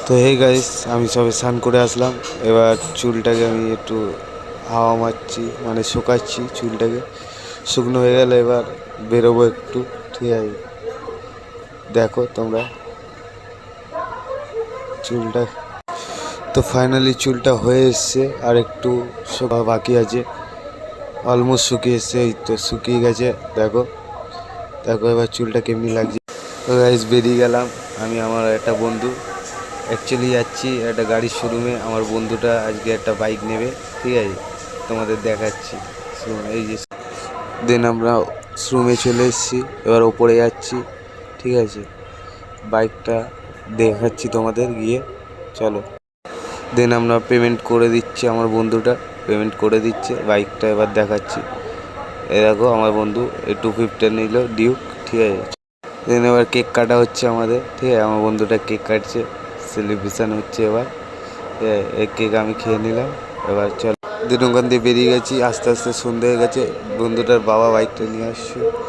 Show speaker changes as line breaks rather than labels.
তো এই গাইস, আমি সবে স্নান করে আসলাম। এবার চুলটাকে আমি একটু হাওয়া মারছি, মানে শুকাচ্ছি চুলটাকে। শুকনো হয়ে গেলে এবার বেরোবো একটু, ঠিক আছে? দেখো তোমরা চুলটা। তো ফাইনালি চুলটা হয়ে এসছে, আর একটু শুকা বাকি আছে। অলমোস্ট শুকিয়ে এসছে, এই তো শুকিয়ে গেছে। দেখো দেখো এবার চুলটা কেমনি লাগছে। তো গাইস বেরিয়ে গেলাম আমি, আমার একটা বন্ধু। অ্যাকচুয়ালি যাচ্ছি একটা গাড়ির শোরুমে। আমার বন্ধুটা আজকে একটা বাইক নেবে, ঠিক আছে? তোমাদের দেখাচ্ছি। এই যে দেন আমরা শোরুমে চলে এসেছি, এবার ওপরে যাচ্ছি, ঠিক আছে? বাইকটা দেখাচ্ছি তোমাদের গিয়ে, চলো। দেন আমরা পেমেন্ট করে দিচ্ছি, আমার বন্ধুটা পেমেন্ট করে দিচ্ছে, বাইকটা এবার দেখাচ্ছি। এ দেখো আমার বন্ধু এই 250 নিল ডিউক, ঠিক আছে? দেন এবার কেক কাটা হচ্ছে আমাদের, ঠিক আছে? আমার বন্ধুটা কেক কাটছে, সেলিব্রেশন হচ্ছে এবার। এই কেক আমি খেয়ে নিলাম। এবার চল, দিন ওখান দিয়ে বেরিয়ে গেছি। আস্তে আস্তে সন্ধে হয়ে গেছে। বন্ধুটার বাবা বাইকটা নিয়ে আসছে।